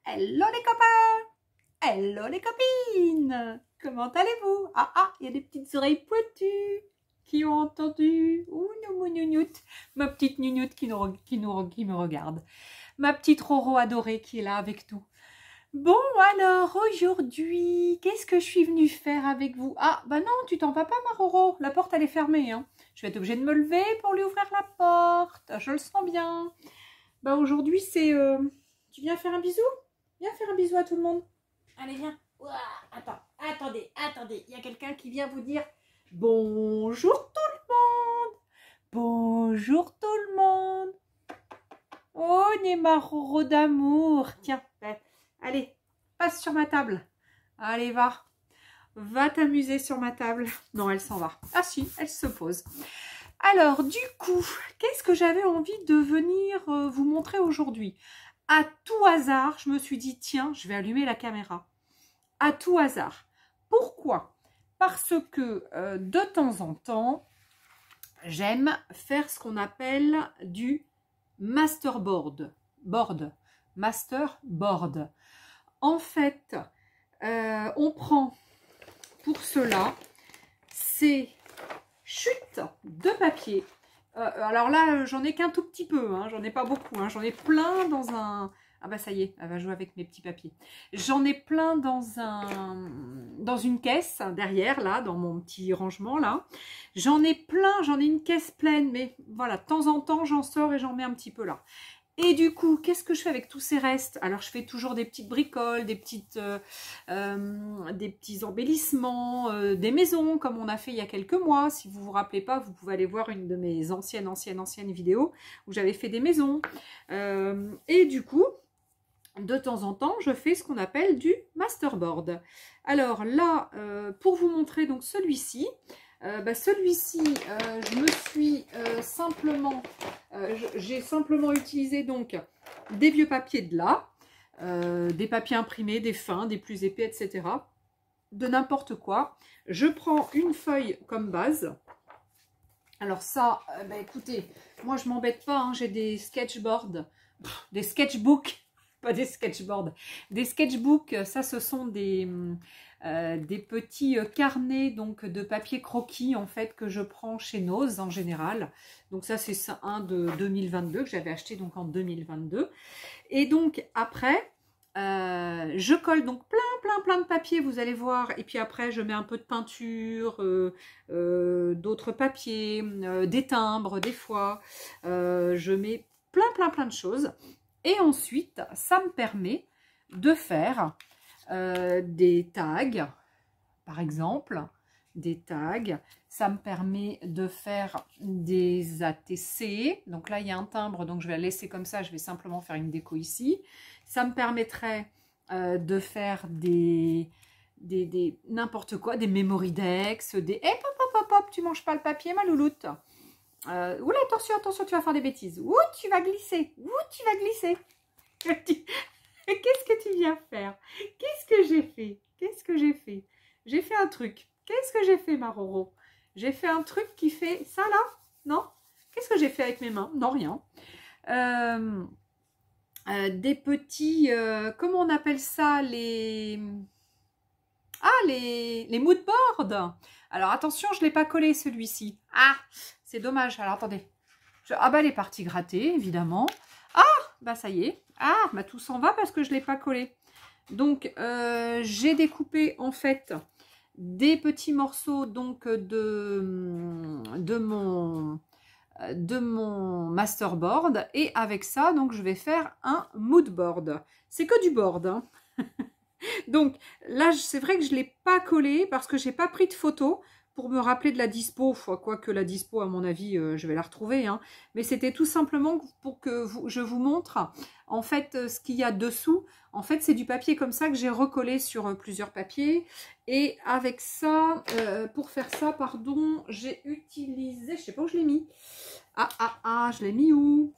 Hello les copains! Hello les copines! Comment allez-vous? Ah, il y a des petites oreilles pointues qui ont entendu. Ouh, nounounounout. Ma petite nounoute qui me regarde. Ma petite Roro adorée qui est là avec nous. Bon, alors, aujourd'hui, qu'est-ce que je suis venue faire avec vous? Ah, bah non, tu t'en vas pas, ma Roro. La porte, elle est fermée, hein. Je vais être obligée de me lever pour lui ouvrir la porte. Je le sens bien. Bah, aujourd'hui, c'est... Tu viens faire un bisou? Viens faire un bisou à tout le monde. Allez, viens. Ouah, attendez. Il y a quelqu'un qui vient vous dire bonjour tout le monde. Bonjour tout le monde. Oh, ma Roro d'amour. Tiens, allez, passe sur ma table. Allez, va. Va t'amuser sur ma table. Non, elle s'en va. Ah si, elle se pose. Alors, du coup, qu'est-ce que j'avais envie de venir vous montrer aujourd'hui? À tout hasard, je me suis dit, tiens, je vais allumer la caméra. À tout hasard. Pourquoi? Parce que de temps en temps, j'aime faire ce qu'on appelle du masterboard. Masterboard. En fait, on prend pour cela ces chutes de papier. Alors là, j'en ai qu'un tout petit peu, hein, j'en ai pas beaucoup, hein, j'en ai plein dans un... Ah bah ça y est, elle va jouer avec mes petits papiers. J'en ai plein dans une caisse derrière, là, dans mon petit rangement, là. J'en ai plein, j'en ai une caisse pleine, mais voilà, de temps en temps, j'en sors et j'en mets un petit peu là. Et du coup, qu'est-ce que je fais avec tous ces restes? Alors, je fais toujours des petites bricoles, des petits embellissements, des maisons, comme on a fait il y a quelques mois. Si vous vous rappelez pas, vous pouvez aller voir une de mes anciennes vidéos où j'avais fait des maisons. Et du coup, de temps en temps, je fais ce qu'on appelle du masterboard. Alors là, pour vous montrer donc celui-ci, je me suis j'ai simplement utilisé donc des vieux papiers de là, des papiers imprimés, des fins, des plus épais, etc. De n'importe quoi. Je prends une feuille comme base. Alors ça, écoutez, moi je m'embête pas, hein, j'ai des sketchboards, des sketchbooks, pas des sketchboards, des sketchbooks, ça ce sont des petits carnets donc de papier croquis en fait que je prends chez Nose en général. Donc ça c'est un de 2022 que j'avais acheté donc en 2022. Et donc après je colle donc plein de papier, vous allez voir, et puis après je mets un peu de peinture, d'autres papiers, des timbres des fois, je mets plein de choses. Et ensuite ça me permet de faire des tags, par exemple, des tags. Ça me permet de faire des ATC. Donc là, il y a un timbre, donc je vais la laisser comme ça. Je vais simplement faire une déco ici. Ça me permettrait de faire des n'importe quoi, des memory decks, des... Hop, tu manges pas le papier, ma louloute. Oula, attention, tu vas faire des bêtises. Ouh, tu vas glisser. Qu'est-ce que tu viens faire? Qu'est-ce que j'ai fait? J'ai fait un truc. Qu'est-ce que j'ai fait, ma Roro? J'ai fait un truc qui fait ça, là? Non? Qu'est-ce que j'ai fait avec mes mains? Non, rien. Des petits... comment on appelle ça? Les mood boards. Alors, attention, je ne l'ai pas collé, celui-ci. Ah, c'est dommage. Alors, attendez. Ah, bah, elle est partie gratter, évidemment. Ah, bah, ça y est. Ah, bah, tout s'en va parce que je ne l'ai pas collé. Donc, j'ai découpé, en fait, des petits morceaux donc de mon masterboard. Et avec ça, donc, je vais faire un mood board. C'est que du board, hein. Donc là, c'est vrai que je ne l'ai pas collé parce que je n'ai pas pris de photo pour me rappeler de la dispo. Quoique la dispo, à mon avis, je vais la retrouver, hein. Mais c'était tout simplement pour que je vous montre en fait ce qu'il y a dessous. En fait, c'est du papier comme ça que j'ai recollé sur plusieurs papiers. Et avec ça, pour faire ça, pardon, j'ai utilisé... Je ne sais pas où je l'ai mis. Je l'ai mis où?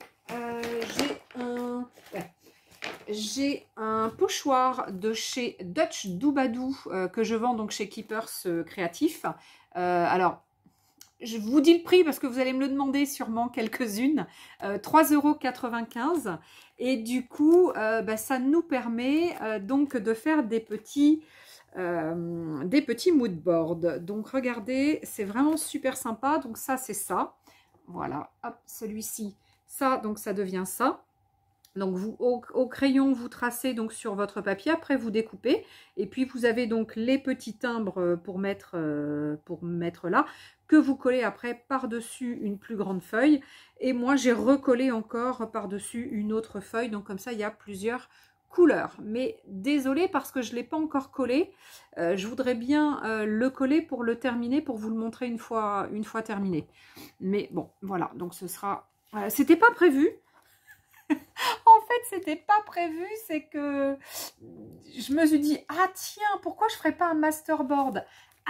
J'ai un pochoir de chez Dutch Doubadou que je vends donc chez Keepers Créatif. Alors, je vous dis le prix parce que vous allez me le demander sûrement quelques-unes. 3,95 €. Et du coup, ça nous permet donc de faire des petits mood boards. Donc regardez, c'est vraiment super sympa. Donc ça, c'est ça. Voilà, hop, celui-ci, ça, donc ça devient ça. Donc vous, au crayon, vous tracez donc sur votre papier, après vous découpez. Et puis vous avez donc les petits timbres pour mettre là, que vous collez après par-dessus une plus grande feuille. Et moi, j'ai recollé encore par-dessus une autre feuille. Donc comme ça, il y a plusieurs couleurs. Mais désolée parce que je ne l'ai pas encore collé. Je voudrais bien le coller pour le terminer, pour vous le montrer une fois terminé. Mais bon, voilà. Donc ce sera... c'était pas prévu. En fait, c'était pas prévu, c'est que je me suis dit, ah tiens, pourquoi je ferais pas un masterboard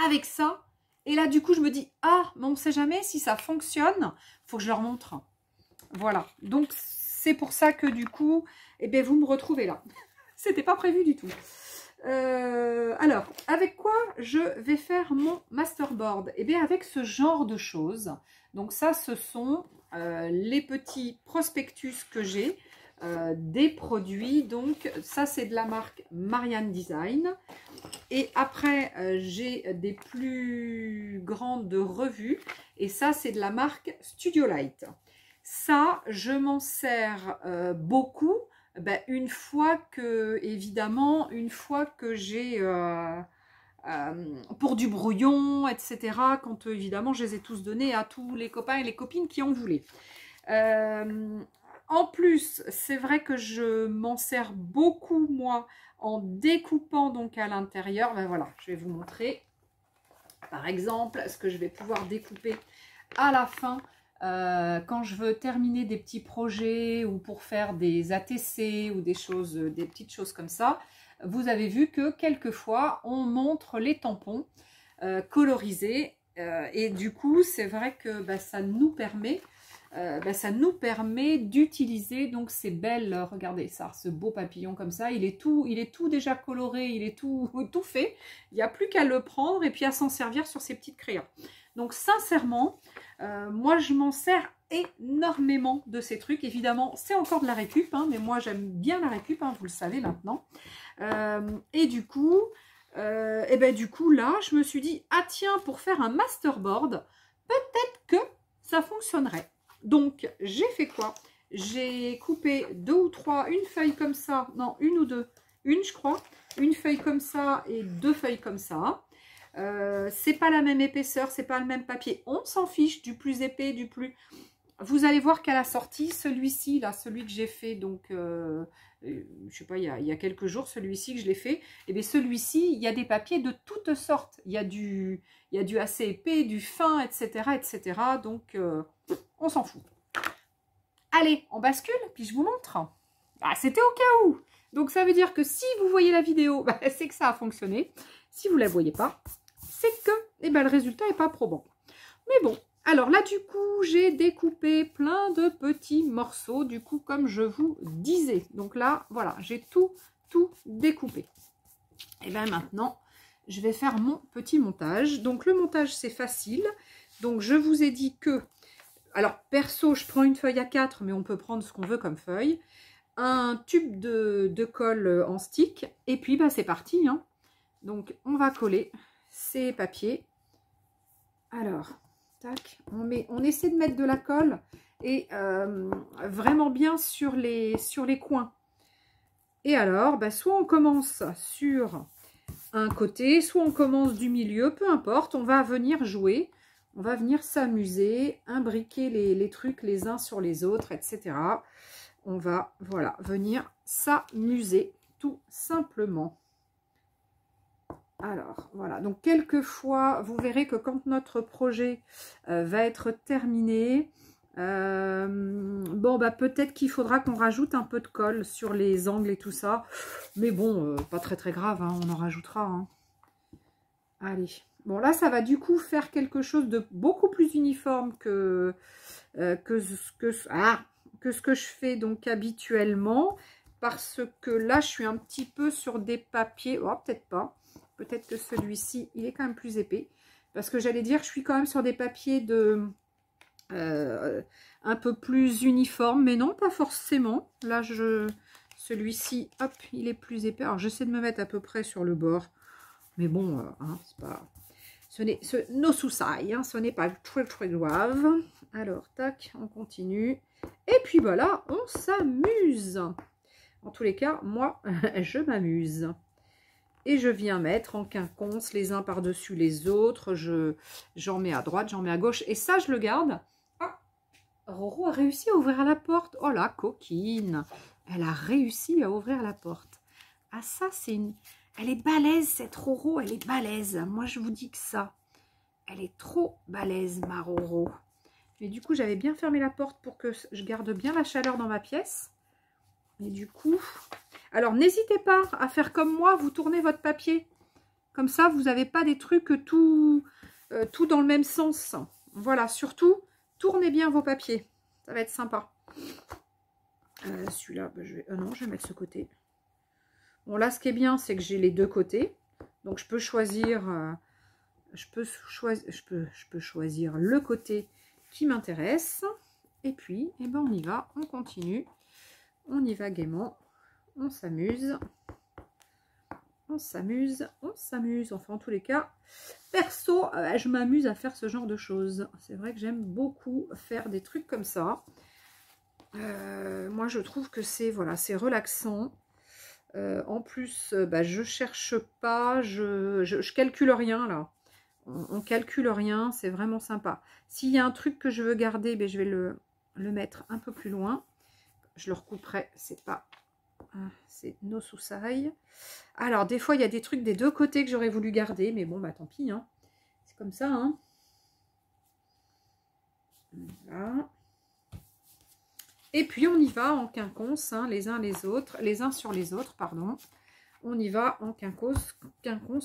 avec ça? Et là, du coup, je me dis, ah, mais on ne sait jamais si ça fonctionne, faut que je leur montre. Voilà, donc c'est pour ça que du coup, eh bien, vous me retrouvez là. C'était pas prévu du tout. Alors, avec quoi je vais faire mon masterboard? Eh bien, avec ce genre de choses. Donc ça, ce sont les petits prospectus que j'ai des produits. Donc ça, c'est de la marque Marianne Design. Et après, j'ai des plus grandes revues. Et ça, c'est de la marque Studio Light. Ça, je m'en sers beaucoup. Une fois que, évidemment, une fois que j'ai pour du brouillon, etc. Quand évidemment je les ai tous donnés à tous les copains et les copines qui en voulaient. En plus, c'est vrai que je m'en sers beaucoup moi en découpant donc à l'intérieur. Voilà, je vais vous montrer par exemple ce que je vais pouvoir découper à la fin. Quand je veux terminer des petits projets ou pour faire des ATC ou des petites choses comme ça, vous avez vu que quelquefois on montre les tampons colorisés et du coup c'est vrai que ça nous permet d'utiliser donc ces belles, regardez ça, ce beau papillon comme ça, il est tout déjà coloré, il est tout fait, il n'y a plus qu'à le prendre et puis à s'en servir sur ces petites crayons. Donc sincèrement, moi je m'en sers énormément de ces trucs. Évidemment, c'est encore de la récup, hein, mais moi j'aime bien la récup, hein, vous le savez maintenant. Et du coup, là, je me suis dit, ah tiens, pour faire un masterboard, peut-être que ça fonctionnerait. Donc, j'ai fait quoi? J'ai coupé une feuille comme ça, non, une ou deux, une je crois, une feuille comme ça et deux feuilles comme ça. C'est pas la même épaisseur, c'est pas le même papier, on s'en fiche du plus épais, du plus... Vous allez voir qu'à la sortie, celui-ci, là, celui que j'ai fait, donc, je sais pas, il y a quelques jours, celui-ci que je l'ai fait, et bien celui-ci, il y a des papiers de toutes sortes. Il y a du assez épais, du fin, etc., etc. Donc, on s'en fout. Allez, on bascule, puis je vous montre. Ah, c'était au cas où. Donc, ça veut dire que si vous voyez la vidéo, c'est que ça a fonctionné. Si vous ne la voyez pas, c'est que le résultat n'est pas probant. Mais bon, alors là, du coup, j'ai découpé plein de petits morceaux, du coup, comme je vous disais. Donc là, voilà, j'ai tout découpé. Et bien maintenant, je vais faire mon petit montage. Donc le montage, c'est facile. Donc je vous ai dit que... Alors, perso, je prends une feuille A4, mais on peut prendre ce qu'on veut comme feuille. Un tube de colle en stick. Et puis, c'est parti, hein. Donc, on va coller ces papiers. Alors, tac, on essaie de mettre de la colle et vraiment bien sur les coins. Et alors, soit on commence sur un côté, soit on commence du milieu, peu importe, on va venir jouer. On va venir s'amuser, imbriquer les trucs les uns sur les autres, etc. On va, voilà, venir s'amuser tout simplement. Alors, voilà. Donc, quelquefois, vous verrez que quand notre projet va être terminé, peut-être qu'il faudra qu'on rajoute un peu de colle sur les angles et tout ça. Mais bon, pas très très grave, hein, on en rajoutera. Hein. Allez. Bon, là, ça va du coup faire quelque chose de beaucoup plus uniforme que ce que je fais donc habituellement. Parce que là, je suis un petit peu sur des papiers. Oh, peut-être pas. Peut-être que celui-ci, il est quand même plus épais. Parce que j'allais dire, je suis quand même sur des papiers de un peu plus uniforme, mais non, pas forcément. Là, celui-ci, hop, il est plus épais. Alors, j'essaie de me mettre à peu près sur le bord. Mais bon, hein, c'est pas... no soucis, hein, ce n'est pas très très grave. Alors, tac, on continue. Et puis voilà, on s'amuse. En tous les cas, moi, je m'amuse. Et je viens mettre en quinconce les uns par-dessus les autres. J'en mets à droite, j'en mets à gauche. Et ça, je le garde. Ah, Roro a réussi à ouvrir la porte. Oh la coquine. Elle a réussi à ouvrir la porte. Ah ça, c'est une... Elle est balèze, cette Roro. Elle est balèze. Moi, je vous dis que ça. Elle est trop balèze, ma Roro. Mais du coup, j'avais bien fermé la porte pour que je garde bien la chaleur dans ma pièce. Et du coup... Alors, n'hésitez pas à faire comme moi, vous tournez votre papier. Comme ça, vous n'avez pas des trucs tout dans le même sens. Voilà, surtout, tournez bien vos papiers. Ça va être sympa. Celui-là, bah, je vais... non, je vais mettre ce côté. Bon, là, ce qui est bien, c'est que j'ai les deux côtés. Donc, je peux choisir... je peux choisir le côté qui m'intéresse. Et puis, eh ben, on y va, on continue. On y va gaiement. On s'amuse. On s'amuse, on s'amuse. Enfin, en tous les cas, perso, je m'amuse à faire ce genre de choses. C'est vrai que j'aime beaucoup faire des trucs comme ça. Moi, je trouve que c'est voilà, c'est relaxant. En plus, bah, je cherche pas, je calcule rien là. On calcule rien, c'est vraiment sympa. S'il y a un truc que je veux garder, ben, je vais le mettre un peu plus loin. Je le recouperai, c'est pas... c'est no soucis. Alors, des fois, il y a des trucs des deux côtés que j'aurais voulu garder, mais bon, bah tant pis, hein. C'est comme ça, hein. Voilà. Et puis, on y va en quinconce, hein, les uns sur les autres, pardon. On y va en quinconce,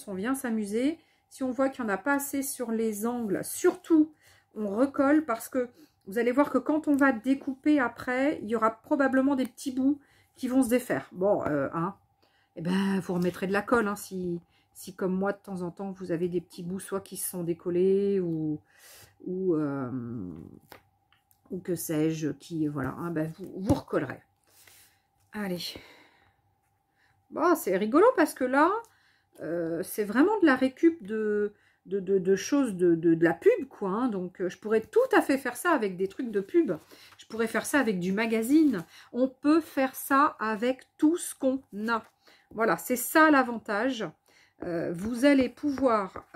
on vient s'amuser. Si on voit qu'il n'y en a pas assez sur les angles, surtout, on recolle parce que vous allez voir que quand on va découper après, il y aura probablement des petits bouts qui vont se défaire. Bon, hein, eh ben, vous remettrez de la colle, hein, si comme moi, de temps en temps, vous avez des petits bouts, soit qui se sont décollés, ou que sais-je, qui, voilà, hein, ben, vous recollerez. Allez. Bon, c'est rigolo parce que là, c'est vraiment de la récup de choses de la pub, quoi. Hein. Donc, je pourrais tout à fait faire ça avec des trucs de pub. Je pourrais faire ça avec du magazine. On peut faire ça avec tout ce qu'on a. Voilà, c'est ça l'avantage. Vous allez pouvoir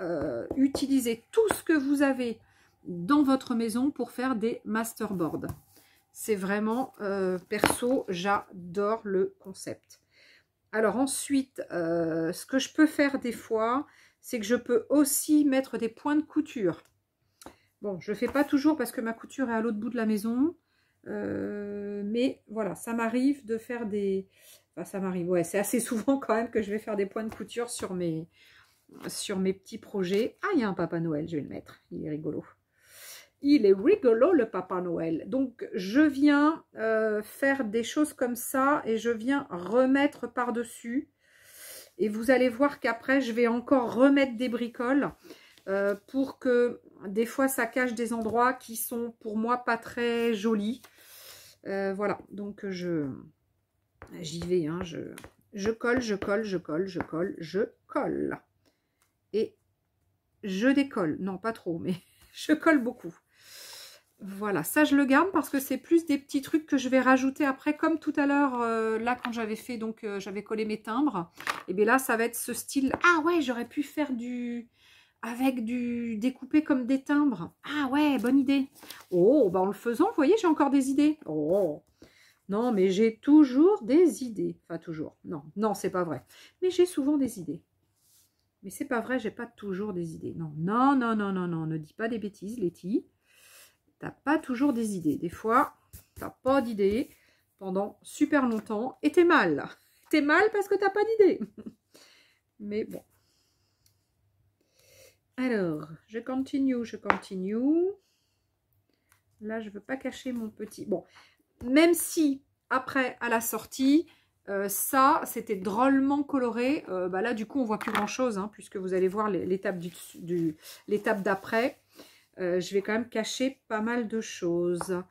utiliser tout ce que vous avez dans votre maison pour faire des masterboards. C'est vraiment, perso, j'adore le concept. Alors ensuite, ce que je peux faire des fois, c'est que je peux aussi mettre des points de couture. Bon, je ne le fais pas toujours parce que ma couture est à l'autre bout de la maison. Mais voilà, ça m'arrive de faire des... Enfin, ça m'arrive, ouais, c'est assez souvent quand même que je vais faire des points de couture sur mes petits projets. Ah, il y a un Papa Noël, je vais le mettre, il est rigolo. Il est rigolo, le Papa Noël. Donc, je viens faire des choses comme ça et je viens remettre par-dessus. Et vous allez voir qu'après, je vais encore remettre des bricoles pour que des fois, ça cache des endroits qui sont pour moi pas très jolis. Voilà, donc j'y vais. Hein, je colle, je colle, je colle, je colle, je colle. Et je décolle. Non, pas trop, mais je colle beaucoup. Voilà, ça je le garde parce que c'est plus des petits trucs que je vais rajouter après, comme tout à l'heure, là quand j'avais fait, donc j'avais collé mes timbres, et bien là ça va être ce style. Ah ouais, j'aurais pu faire avec du découpé comme des timbres. Ah ouais, bonne idée. Oh, bah en le faisant, vous voyez, j'ai encore des idées. Oh, non, mais j'ai toujours des idées. Enfin, toujours. Non, non, c'est pas vrai. Mais j'ai souvent des idées. Mais c'est pas vrai, j'ai pas toujours des idées. Non, non, non, non, non, non, ne dis pas des bêtises, Letty. T'as pas toujours des idées. Des fois, t'as pas d'idées pendant super longtemps et t'es mal. T'es mal parce que t'as pas d'idées. Mais bon. Alors, je continue, je continue. Là, je veux pas cacher mon petit... Bon, même si, après, à la sortie, Ça, c'était drôlement coloré. Bah là, du coup, on voit plus grand-chose, hein, puisque vous allez voir l'étape l'étape d'après. Je vais quand même cacher pas mal de choses.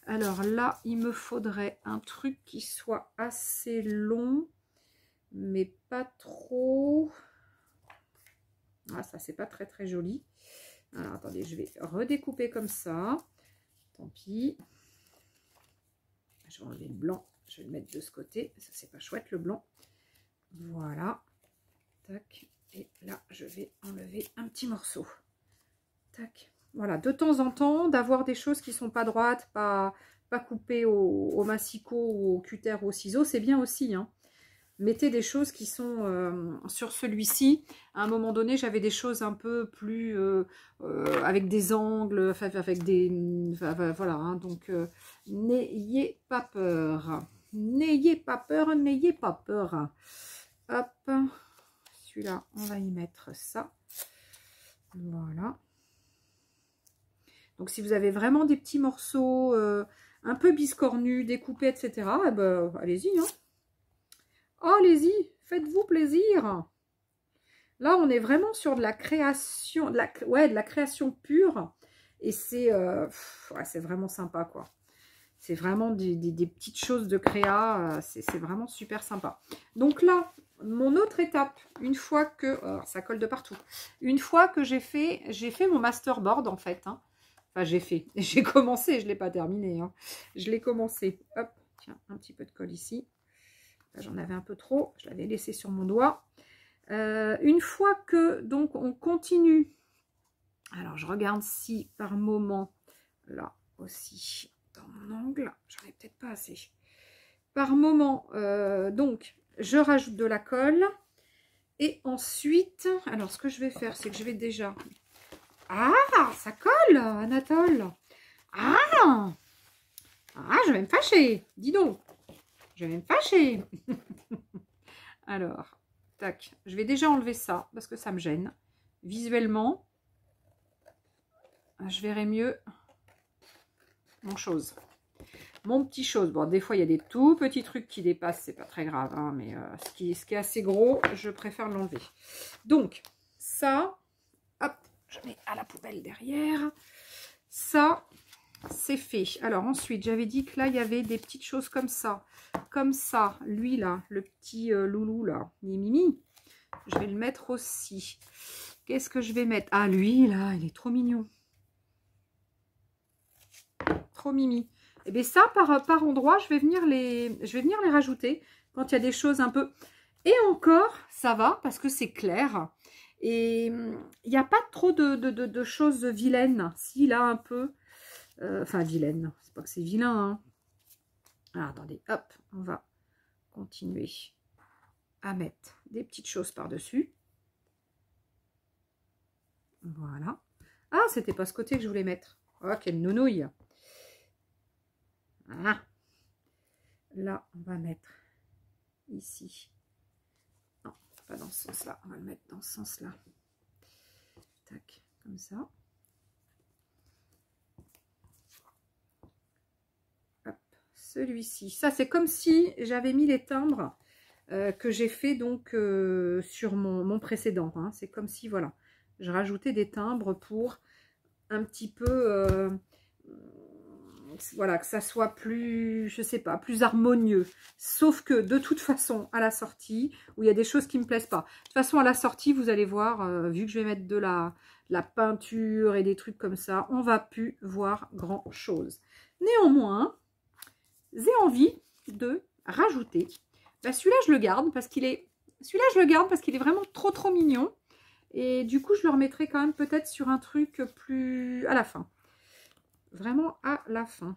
Alors là, il me faudrait un truc qui soit assez long, mais pas trop. Ah, ça, c'est pas très très joli. Alors, attendez, je vais redécouper comme ça. Tant pis. Je vais enlever le blanc. Je vais le mettre de ce côté. Ça, c'est pas chouette, le blanc. Voilà. Tac. Et là, je vais enlever un petit morceau. Tac. Voilà. De temps en temps, d'avoir des choses qui sont pas droites, pas coupées au massicot ou au cutter ou au ciseau, c'est bien aussi, hein. Mettez des choses qui sont sur celui-ci. À un moment donné, j'avais des choses un peu plus avec des angles, enfin, avec des... voilà, hein, donc n'ayez pas peur. N'ayez pas peur, n'ayez pas peur. Hop, celui-là, on va y mettre ça. Voilà. Donc, si vous avez vraiment des petits morceaux un peu biscornus, découpés, etc., eh ben, allez-y, hein. Allez-y, faites-vous plaisir. Là, on est vraiment sur de la création, de la création pure. Et c'est ouais, c'est vraiment sympa, quoi. C'est vraiment des petites choses de créa. C'est vraiment super sympa. Donc là, mon autre étape, une fois que... Oh, ça colle de partout. Une fois que j'ai fait mon masterboard, en fait. Hein. Enfin, j'ai commencé, je ne l'ai pas terminé. Hein. Je l'ai commencé. Hop, tiens, un petit peu de colle ici. J'en avais un peu trop, je l'avais laissé sur mon doigt. Une fois que donc on continue, alors je regarde si par moment, là aussi dans mon angle, j'en ai peut-être pas assez. Par moment, donc je rajoute de la colle et ensuite, alors ce que je vais faire, c'est que je vais déjà... Ah, ça colle, Anatole. Ah, je vais me fâcher, dis donc. Je vais me fâcher. Alors, tac. Je vais déjà enlever ça parce que ça me gêne. Visuellement, je verrai mieux mon chose. Mon petit chose. Bon, des fois, il y a des tout petits trucs qui dépassent. C'est pas très grave. Hein, mais ce qui est assez gros, je préfère l'enlever. Donc, ça, hop, je mets à la poubelle derrière. Ça, c'est fait. Alors ensuite, j'avais dit que là, il y avait des petites choses comme ça. Comme ça, lui là, le petit loulou là, Mimi. Je vais le mettre aussi. Qu'est-ce que je vais mettre? Ah, lui là, il est trop mignon. Trop mimi. Et bien ça, par endroit, je vais venir les rajouter quand il y a des choses un peu... Et encore, ça va parce que c'est clair. Et il n'y a pas trop de choses vilaines. Si, là, un peu... enfin, vilaine. C'est pas que c'est vilain. Hein. Alors, attendez, hop, on va continuer à mettre des petites choses par-dessus. Voilà. Ah, c'était pas ce côté que je voulais mettre. Oh, quelle nounouille. Voilà. Là, on va mettre ici. Non, pas dans ce sens-là. On va le mettre dans ce sens-là. Tac, comme ça. Celui-ci. Ça, c'est comme si j'avais mis les timbres que j'ai fait donc sur mon précédent. Hein. C'est comme si, voilà, je rajoutais des timbres pour un petit peu, voilà, que ça soit plus, je sais pas, plus harmonieux. Sauf que, de toute façon, à la sortie, où il y a des choses qui me plaisent pas. De toute façon, à la sortie, vous allez voir, vu que je vais mettre de la peinture et des trucs comme ça, on va plus voir grand-chose. Néanmoins... j'ai envie de rajouter. Bah, celui-là, je le garde parce qu'il est... Celui-là, je le garde parce qu'il est vraiment trop mignon. Et du coup, je le remettrai quand même peut-être sur un truc plus... à la fin. Vraiment à la fin.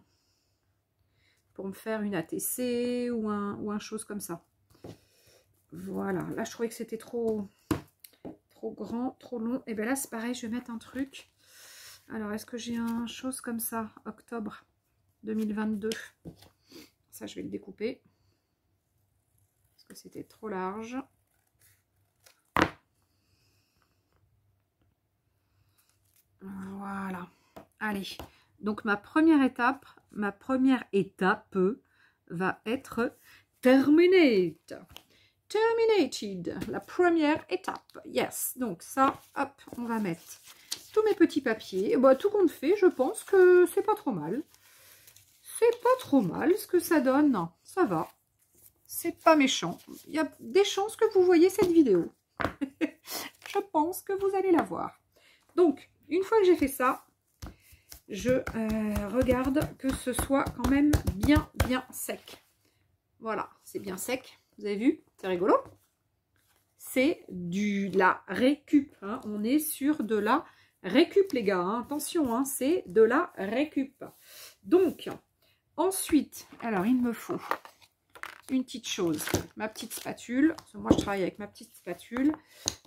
Pour me faire une ATC ou un chose comme ça. Voilà. Là, je trouvais que c'était trop grand, trop long. Et bien là, c'est pareil, je vais mettre un truc. Alors, est-ce que j'ai un chose comme ça? Octobre 2022. Ça, je vais le découper. Parce que c'était trop large. Voilà. Allez. Donc, ma première étape va être... terminate. Terminated, la première étape. Yes, donc ça, hop, on va mettre tous mes petits papiers. Bah, tout compte fait, je pense que c'est pas trop mal. C'est pas trop mal ce que ça donne. Ça va. C'est pas méchant. Il y a des chances que vous voyez cette vidéo. Je pense que vous allez la voir. Donc, une fois que j'ai fait ça, je regarde que ce soit quand même bien sec. Voilà, c'est bien sec. Vous avez vu? C'est rigolo. C'est de la récup. Hein. On est sur de la récup, les gars. Hein. Attention, hein, c'est de la récup. Donc, ensuite, alors il me faut une petite chose. Ma petite spatule. Parce que moi, je travaille avec ma petite spatule.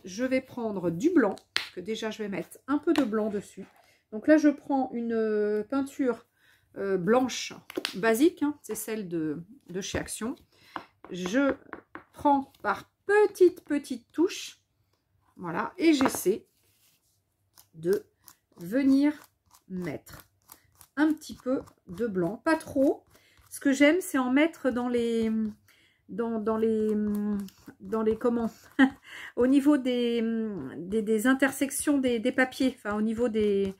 Je vais prendre du blanc. Parce que déjà, je vais mettre un peu de blanc dessus. Donc là, je prends une peinture blanche basique. Hein. C'est celle de chez Action. Je prends par petites touches, voilà, et j'essaie de venir mettre un petit peu de blanc, pas trop. Ce que j'aime, c'est en mettre dans les comment au niveau des intersections des papiers, enfin au niveau des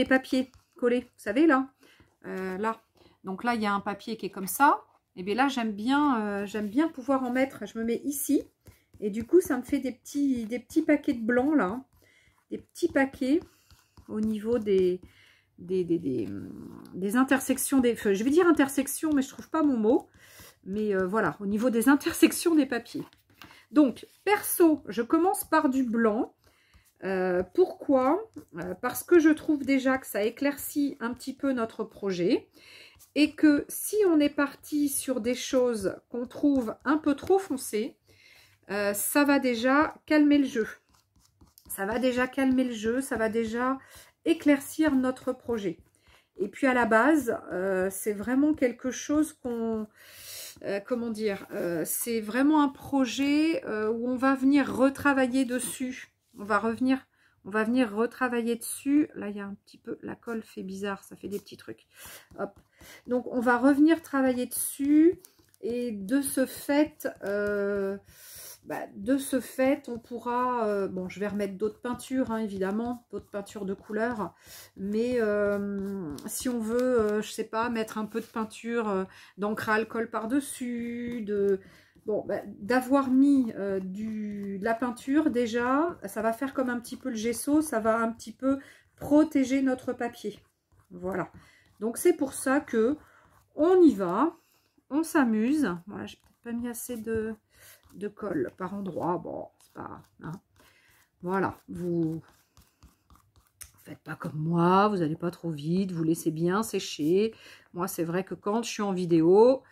papiers collés, vous savez là, là. Donc là, il y a un papier qui est comme ça. Et bien là, j'aime bien pouvoir en mettre. Je me mets ici. Et du coup, ça me fait des petits paquets de blanc, là. Des petits paquets au niveau des intersections. Je vais dire intersections, mais je ne trouve pas mon mot. Mais voilà, au niveau des intersections des papiers. Donc, perso, je commence par du blanc. Pourquoi? Parce que je trouve déjà que ça éclaircit un petit peu notre projet. Et que si on est parti sur des choses qu'on trouve un peu trop foncées, ça va déjà calmer le jeu. Ça va déjà calmer le jeu, ça va déjà éclaircir notre projet. Et puis à la base, c'est vraiment quelque chose qu'on... comment dire, c'est vraiment un projet où on va venir retravailler dessus. On va venir retravailler dessus. Là, il y a un petit peu... La colle fait bizarre, ça fait des petits trucs. Hop. Donc, on va revenir travailler dessus. Et de ce fait, on pourra... bon, je vais remettre d'autres peintures, hein, évidemment. D'autres peintures de couleur. Mais si on veut, je sais pas, mettre un peu de peinture d'encre à alcool par-dessus, bon, d'avoir mis de la peinture, déjà, ça va faire comme un petit peu le gesso, ça va un petit peu protéger notre papier. Voilà. Donc, c'est pour ça que on y va, on s'amuse. Voilà, j'ai peut-être pas mis assez de colle par endroit. Bon, c'est pas... Hein. Voilà, vous faites pas comme moi, vous n'allez pas trop vite, vous laissez bien sécher. Moi, c'est vrai que quand je suis en vidéo...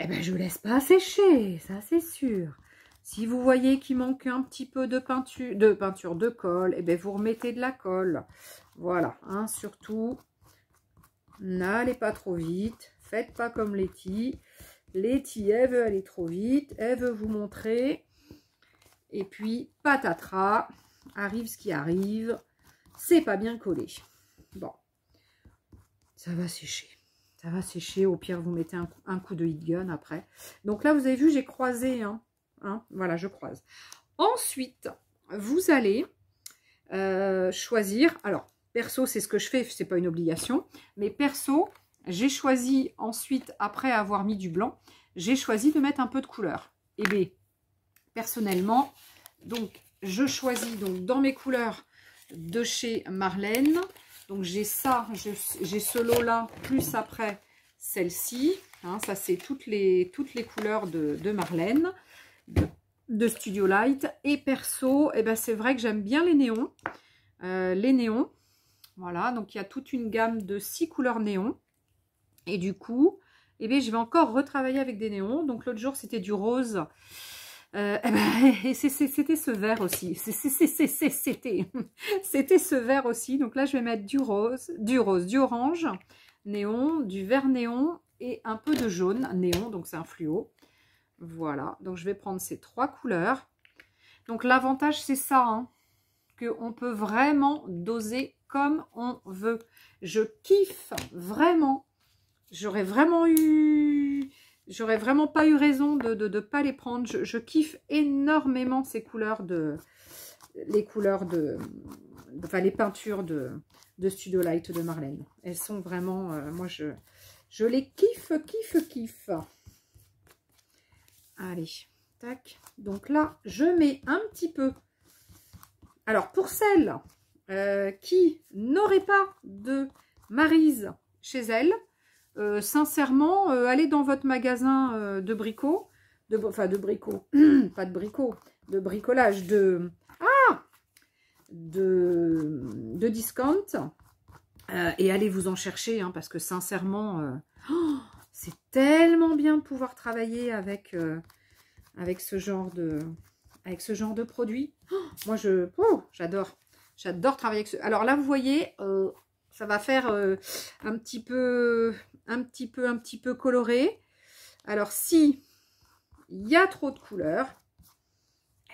Eh ben, je ne laisse pas sécher, ça c'est sûr. Si vous voyez qu'il manque un petit peu de de colle, eh ben, vous remettez de la colle. Voilà, hein, surtout, n'allez pas trop vite. Faites pas comme Letty. Letty, elle veut aller trop vite. Elle veut vous montrer. Et puis, patatras, arrive ce qui arrive. C'est pas bien collé. Bon, ça va sécher. Ça va sécher, au pire vous mettez un coup de heat gun après. Donc là vous avez vu, j'ai croisé, hein, voilà, je croise. Ensuite, vous allez choisir, alors perso c'est ce que je fais, c'est pas une obligation, mais perso, j'ai choisi ensuite, après avoir mis du blanc, j'ai choisi de mettre un peu de couleur. Et bien, personnellement, donc je choisis donc dans mes couleurs de chez Marlène. Donc j'ai ça, j'ai ce lot-là, plus après celle-ci. Hein, ça, c'est toutes les couleurs de Marlène, de Studio Light. Et perso, eh ben, c'est vrai que j'aime bien les néons. Voilà, donc il y a toute une gamme de 6 couleurs néons. Et du coup, eh bien, je vais encore retravailler avec des néons. Donc l'autre jour, c'était du rose. Eh ben, c'était ce vert aussi. C'était ce vert aussi. Donc là, je vais mettre du rose, du orange néon, du vert néon et un peu de jaune néon. Donc c'est un fluo. Voilà. Donc je vais prendre ces 3 couleurs. Donc l'avantage, c'est ça, hein, qu'on peut vraiment doser comme on veut. Je kiffe vraiment. J'aurais vraiment eu... J'aurais vraiment pas eu raison de pas les prendre. Je kiffe énormément ces couleurs les peintures de Studio Light de Marlène. Elles sont vraiment, moi je les kiffe. Allez, tac. Donc là, je mets un petit peu. Alors pour celles qui n'auraient pas de Maryse chez elles, sincèrement, allez dans votre magasin de bricots, enfin de bricots, pas de bricots, de bricolage, de discount, et allez vous en chercher, hein, parce que sincèrement, c'est tellement bien de pouvoir travailler avec ce genre de produit. Moi, j'adore travailler avec ce. Alors là, vous voyez, ça va faire un petit peu coloré. Alors, si il y a trop de couleurs,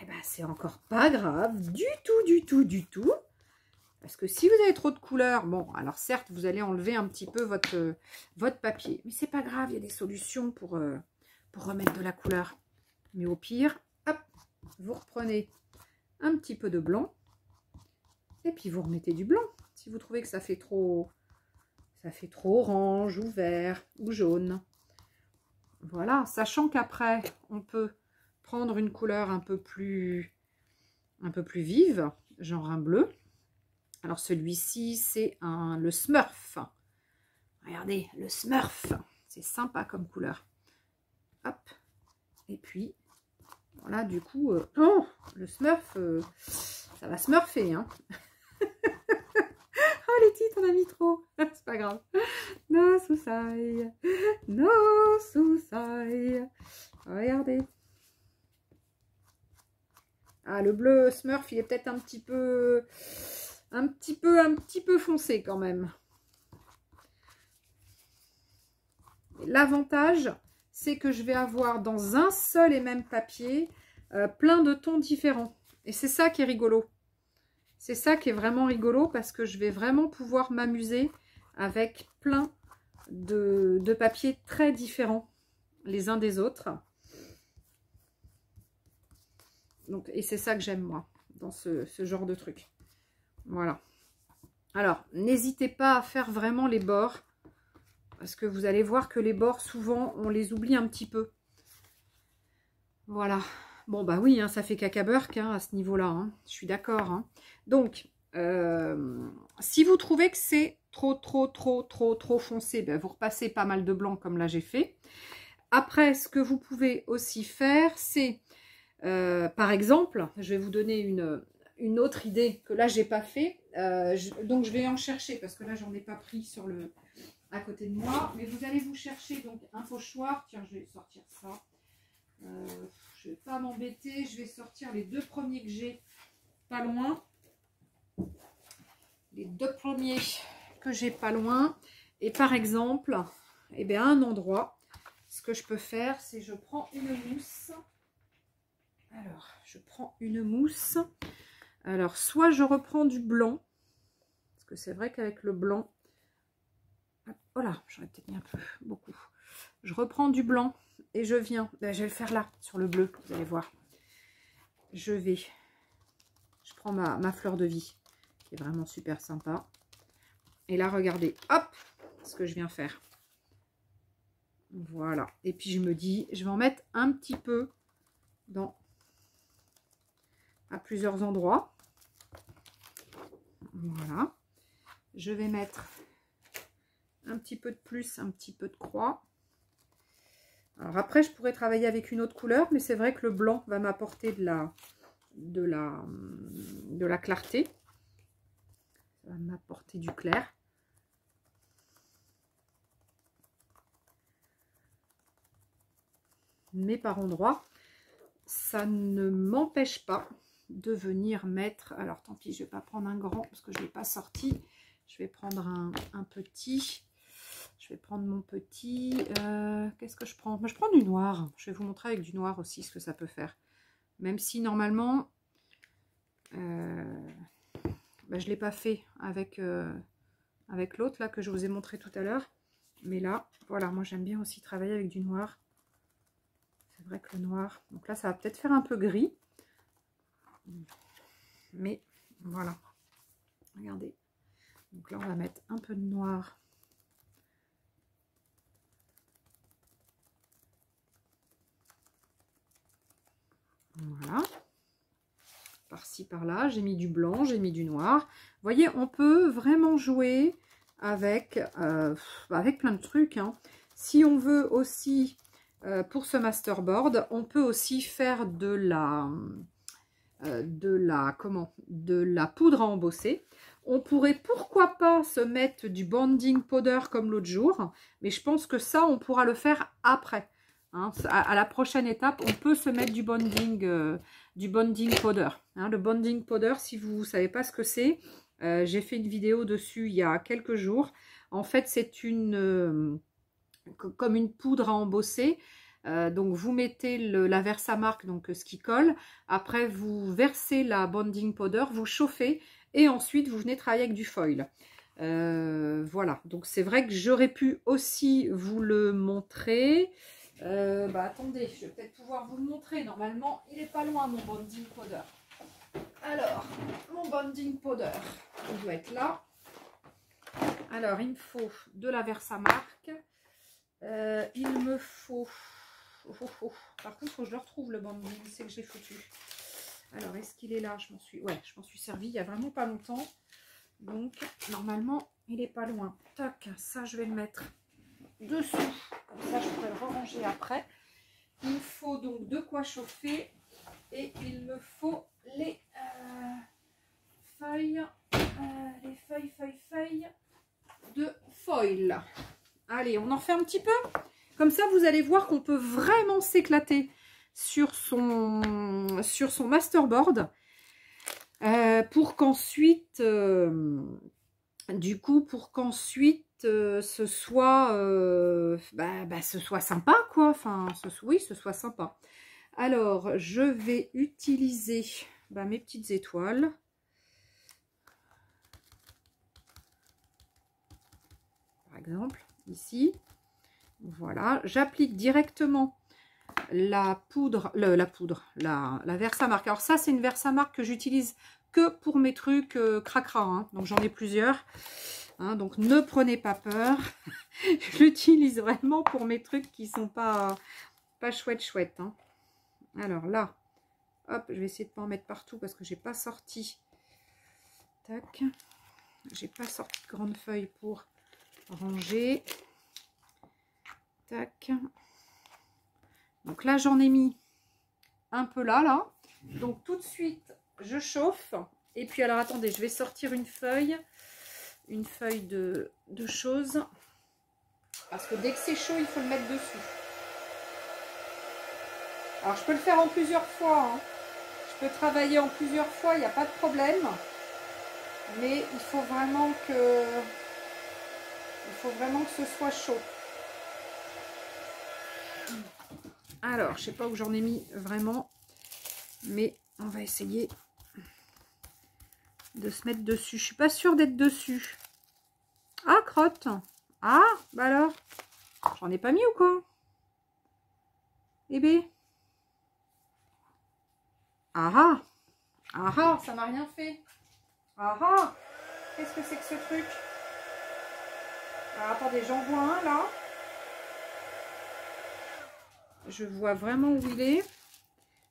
eh ben, c'est encore pas grave du tout. Parce que si vous avez trop de couleurs, bon, alors certes, vous allez enlever un petit peu votre papier. Mais c'est pas grave, il y a des solutions pour remettre de la couleur. Mais au pire, hop, vous reprenez un petit peu de blanc. Et puis vous remettez du blanc. Si vous trouvez que ça fait trop orange ou vert ou jaune. Voilà, sachant qu'après, on peut prendre une couleur un peu plus vive, genre un bleu. Alors celui-ci, c'est le Smurf. Regardez, le Smurf. C'est sympa comme couleur. Hop. Et puis, voilà, du coup, le Smurf, ça va smurfer, hein. Oh, les titres, on a mis trop. C'est pas grave. No Suicide. No Suicide. Regardez. Ah, le bleu Smurf, il est peut-être un petit peu foncé quand même. L'avantage, c'est que je vais avoir dans un seul et même papier plein de tons différents. Et c'est ça qui est rigolo. C'est ça qui est vraiment rigolo parce que je vais vraiment pouvoir m'amuser avec plein de papiers très différents les uns des autres. Donc, et c'est ça que j'aime moi dans ce genre de truc. Voilà. Alors, n'hésitez pas à faire vraiment les bords. Parce que vous allez voir que les bords, souvent, on les oublie un petit peu. Voilà. Bon, bah oui, hein, ça fait cacaburk hein, à ce niveau-là. Hein. Je suis d'accord. Hein. Donc, si vous trouvez que c'est trop foncé, ben, vous repassez pas mal de blanc comme là j'ai fait. Après, ce que vous pouvez aussi faire, c'est, par exemple, je vais vous donner une autre idée que là, j'ai pas fait. Donc, je vais en chercher parce que là, j'en ai pas pris à côté de moi. Mais vous allez vous chercher donc un pochoir. Tiens, je vais sortir ça. Je vais pas m'embêter. Je vais sortir les deux premiers que j'ai pas loin. Les deux premiers que j'ai pas loin. Et par exemple, eh bien, à un endroit, ce que je peux faire, c'est je prends une mousse. Alors, je prends une mousse. Alors, soit je reprends du blanc, parce que c'est vrai qu'avec le blanc, voilà, j'aurais peut-être mis un peu, beaucoup. Je reprends du blanc et je viens, je vais le faire là, sur le bleu, vous allez voir. Je prends ma fleur de vie, qui est vraiment super sympa. Et là, regardez, hop, ce que je viens faire. Voilà. Et puis, je me dis, je vais en mettre un petit peu à plusieurs endroits. Voilà. Je vais mettre un petit peu de plus, un petit peu de croix. Alors après, je pourrais travailler avec une autre couleur, mais c'est vrai que le blanc va m'apporter de la clarté. Ça va m'apporter du clair. Mais par endroits, ça ne m'empêche pas de venir mettre... Alors tant pis, je ne vais pas prendre un grand parce que je ne l'ai pas sorti. Je vais prendre un petit. Je vais prendre mon petit. Qu'est-ce que je prends? Je prends du noir. Je vais vous montrer avec du noir aussi ce que ça peut faire. Même si normalement, je ne l'ai pas fait avec l'autre là que je vous ai montré tout à l'heure. Mais là, voilà, moi j'aime bien aussi travailler avec du noir. vrai que le noir... Donc là, ça va peut-être faire un peu gris. Mais voilà. Regardez. Donc là, on va mettre un peu de noir. Voilà. Par-ci, par-là. J'ai mis du blanc, j'ai mis du noir. Vous voyez, on peut vraiment jouer avec plein de trucs, hein. Si on veut aussi, pour ce masterboard, on peut aussi faire de la poudre à embosser. On pourrait pourquoi pas se mettre du bonding powder comme l'autre jour, mais je pense que ça on pourra le faire après, hein. À la prochaine étape on peut se mettre du bonding powder, hein. Le bonding powder, si vous ne savez pas ce que c'est, j'ai fait une vidéo dessus il y a quelques jours. En fait c'est comme une poudre à embosser. Donc vous mettez la Versamark, donc ce qui colle. Après vous versez la bonding powder, vous chauffez et ensuite vous venez travailler avec du foil. Voilà, donc c'est vrai que j'aurais pu aussi vous le montrer. Attendez, je vais peut-être pouvoir vous le montrer. Normalement il est pas loin mon bonding powder. Alors mon bonding powder, il doit être là. Alors il me faut de la Versamark. Il me faut... Par contre, il faut que je le retrouve le bonding, c'est que j'ai foutu. Alors, est-ce qu'il est là? Je m'en suis servi il y a vraiment pas longtemps. Donc, normalement, il est pas loin. Tac, ça, je vais le mettre dessous. Comme ça, je pourrai le ranger après. Il me faut donc de quoi chauffer. Et il me faut les feuilles de foil. Allez, on en refait un petit peu. Comme ça, vous allez voir qu'on peut vraiment s'éclater sur son masterboard. Pour qu'ensuite, ce soit sympa, quoi. Enfin, oui, ce soit sympa. Alors, je vais utiliser mes petites étoiles. Par exemple, ici. Voilà, j'applique directement la Versamark. Alors ça, c'est une Versamark que j'utilise que pour mes trucs cracra, hein. Donc j'en ai plusieurs, hein, donc ne prenez pas peur. Je l'utilise vraiment pour mes trucs qui sont pas chouette, hein. Alors là, hop, je vais essayer de pas en mettre partout parce que j'ai pas sorti. Tac, j'ai pas sorti de grande feuille pour ranger. Tac. Donc là, j'en ai mis un peu là. Donc tout de suite, je chauffe. Et puis alors, attendez, je vais sortir une feuille de choses. Parce que dès que c'est chaud, il faut le mettre dessus. Alors, je peux le faire en plusieurs fois, hein. Je peux travailler en plusieurs fois, il n'y a pas de problème. Mais il faut vraiment que ce soit chaud. Alors, je sais pas où j'en ai mis vraiment, mais on va essayer de se mettre dessus. Je suis pas sûre d'être dessus. Ah, crotte. Ah, bah alors, j'en ai pas mis ou quoi? Eh bien. Ah ah, ça m'a rien fait. Ah ah, qu'est-ce que c'est que ce truc? Alors, attendez, j'en vois un là. Je vois vraiment où il est.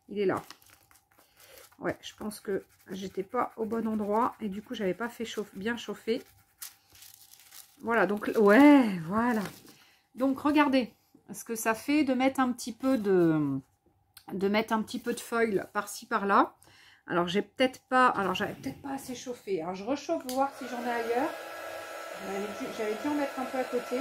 Il est là. Ouais, je pense que j'étais pas au bon endroit et du coup, j'avais pas fait bien chauffer. Voilà, donc, ouais, voilà. Donc, regardez ce que ça fait de mettre un petit peu de foil par-ci, par-là. Alors, j'avais peut-être pas assez chauffé. Alors, je rechauffe pour voir si j'en ai ailleurs. J'avais dû en mettre un peu à côté.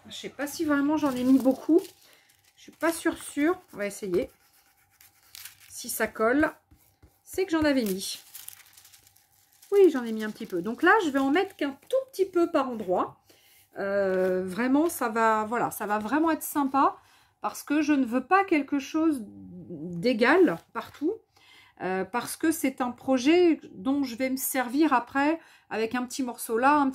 Je sais pas si vraiment j'en ai mis beaucoup. Je suis pas sûre. On va essayer. Si ça colle, c'est que j'en avais mis. Oui, j'en ai mis un petit peu. Donc là, je vais en mettre qu'un tout petit peu par endroit. Vraiment, ça va vraiment être sympa parce que je ne veux pas quelque chose d'égal partout. parce que c'est un projet dont je vais me servir après avec un petit morceau là,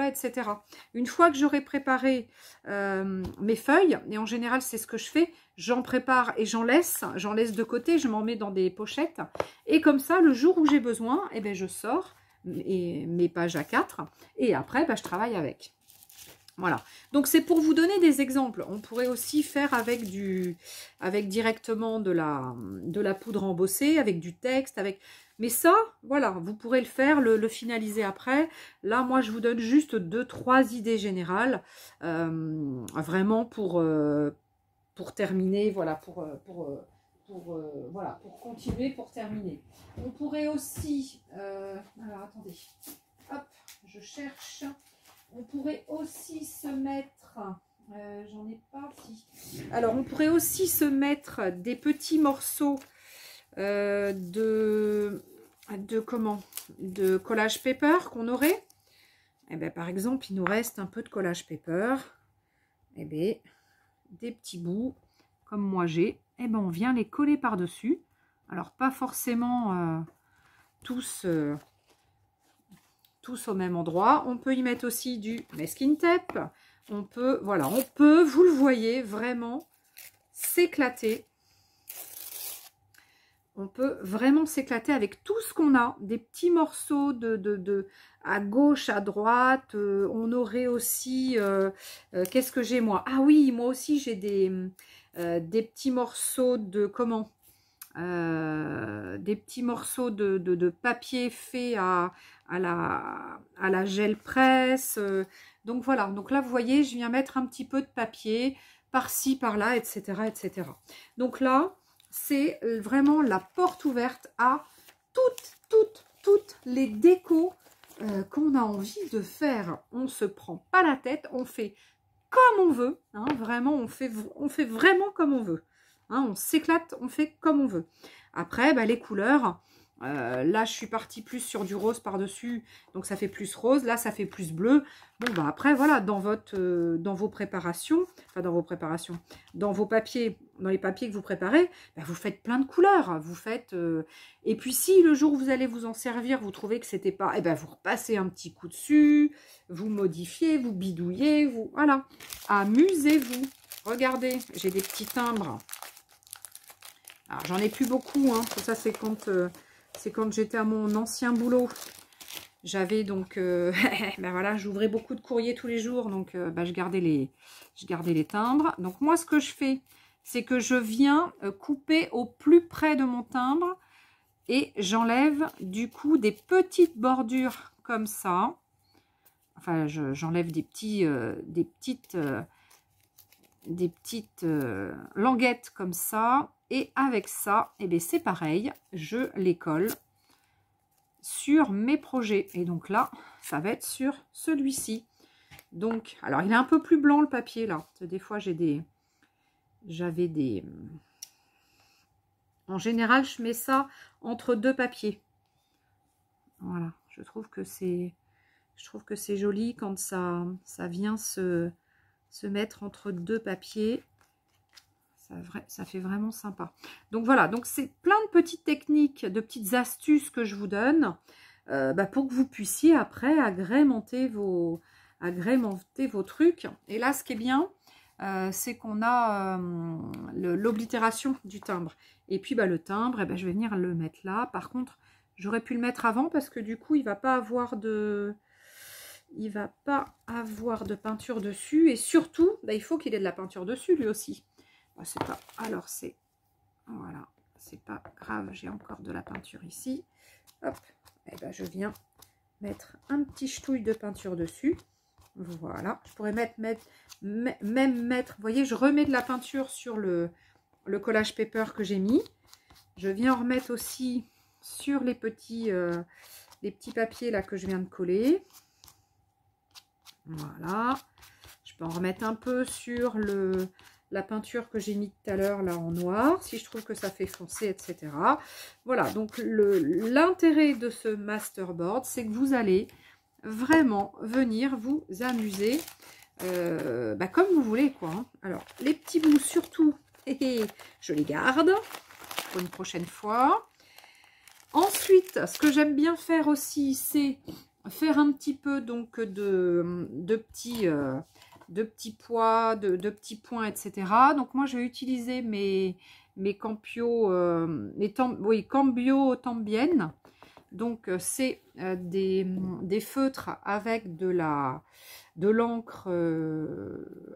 etc. Une fois que j'aurai préparé mes feuilles, et en général c'est ce que je fais, j'en prépare et j'en laisse de côté, je m'en mets dans des pochettes, et comme ça, le jour où j'ai besoin, eh ben, je sors mes pages A4, et après, je travaille avec. Voilà, donc c'est pour vous donner des exemples. On pourrait aussi faire avec directement de la poudre embossée, avec du texte, mais ça, voilà, vous pourrez le faire, le finaliser après. Là, moi, je vous donne juste 2-3 idées générales, vraiment pour terminer, voilà, voilà, pour continuer, pour terminer. On pourrait aussi, alors attendez, hop, je cherche. On pourrait aussi se mettre, j'en ai pas, si. Alors, on pourrait aussi se mettre des petits morceaux de collage paper qu'on aurait. Eh bien, par exemple, il nous reste un peu de collage paper. Eh bien, des petits bouts, comme moi j'ai. Eh bien, on vient les coller par-dessus. Alors, pas forcément tous au même endroit. On peut y mettre aussi du masking tape. On peut, voilà, on peut, vous le voyez, vraiment s'éclater. On peut vraiment s'éclater avec tout ce qu'on a. Des petits morceaux à gauche, à droite. On aurait aussi, qu'est-ce que j'ai moi? Ah oui, moi aussi j'ai des petits morceaux de, comment? Des petits morceaux de papier fait à la gel presse. Donc voilà, donc là vous voyez, je viens mettre un petit peu de papier par-ci, par-là, etc., etc. Donc là, c'est vraiment la porte ouverte à toutes les décos qu'on a envie de faire. On ne se prend pas la tête, on fait comme on veut, hein, vraiment, on fait vraiment comme on veut. Hein, on s'éclate, on fait comme on veut. Après, les couleurs, là, je suis partie plus sur du rose par-dessus, donc ça fait plus rose. Là, ça fait plus bleu. Bon, après, voilà, dans vos préparations, enfin, dans vos papiers, dans les papiers que vous préparez, vous faites plein de couleurs. Vous faites... Et puis, si le jour où vous allez vous en servir, vous trouvez que c'était pas... Eh bien, vous repassez un petit coup dessus, vous modifiez, vous bidouillez, vous... Voilà. Amusez-vous. Regardez, j'ai des petits timbres. Alors, j'en ai plus beaucoup, hein. Ça, c'est quand j'étais à mon ancien boulot. J'avais donc, voilà, j'ouvrais beaucoup de courriers tous les jours, donc je gardais les timbres. Donc, moi, ce que je fais, c'est que je viens couper au plus près de mon timbre et j'enlève, du coup, des petites bordures comme ça. Enfin, j'enlève des petites languettes comme ça. Et avec ça, eh bien, c'est pareil, je les colle sur mes projets. Et donc là, ça va être sur celui-ci. Donc, alors il est un peu plus blanc le papier là. Des fois, j'avais des... En général, je mets ça entre deux papiers. Voilà, je trouve que c'est joli quand ça vient se mettre entre deux papiers. Ça fait vraiment sympa. Donc voilà, donc c'est plein de petites techniques, de petites astuces que je vous donne pour que vous puissiez après agrémenter vos trucs. Et là, ce qui est bien, c'est qu'on a l'oblitération du timbre. Et puis le timbre, je vais venir le mettre là. Par contre, j'aurais pu le mettre avant parce que du coup, il va pas avoir de peinture dessus. Et surtout, il faut qu'il ait de la peinture dessus lui aussi. C'est pas, alors c'est, voilà, c'est pas grave, j'ai encore de la peinture ici. Hop, et je viens mettre un petit ch'touille de peinture dessus. Voilà, je pourrais même mettre, vous voyez, je remets de la peinture sur le collage paper que j'ai mis. Je viens en remettre aussi sur les petits papiers là que je viens de coller. Voilà, je peux en remettre un peu sur la peinture que j'ai mis tout à l'heure là en noir, si je trouve que ça fait foncé, etc. Voilà, donc l'intérêt de ce masterboard, c'est que vous allez vraiment venir vous amuser comme vous voulez, quoi. Hein. Alors, les petits bouts, surtout, je les garde pour une prochaine fois. Ensuite, ce que j'aime bien faire aussi, c'est faire un petit peu donc de petits pois, de petits points, etc. Donc moi, je vais utiliser mes Campio, oui, Cambio También. Donc c'est des feutres avec de l'encre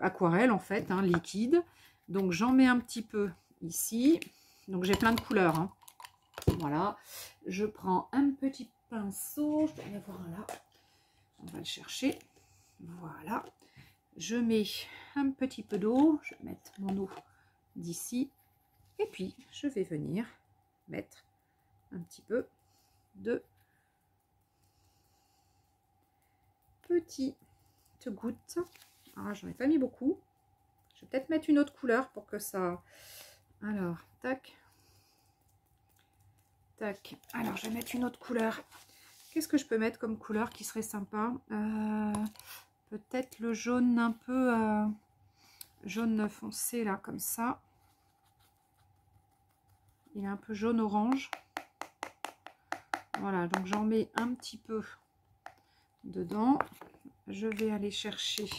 aquarelle en fait, hein, liquide. Donc j'en mets un petit peu ici. Donc j'ai plein de couleurs, hein. Voilà, je prends un petit pinceau, je dois en avoir un là, on va le chercher. Voilà, je mets un petit peu d'eau, je vais mettre mon eau d'ici, et puis je vais venir mettre un petit peu de petites gouttes. Ah, j'en ai pas mis beaucoup, je vais peut-être mettre une autre couleur pour que ça... Alors, tac. Tac. Alors, je vais mettre une autre couleur. Qu'est-ce que je peux mettre comme couleur qui serait sympa? Peut-être le jaune un peu... jaune foncé, là, comme ça. Il est un peu jaune-orange. Voilà, donc j'en mets un petit peu dedans. Je vais aller chercher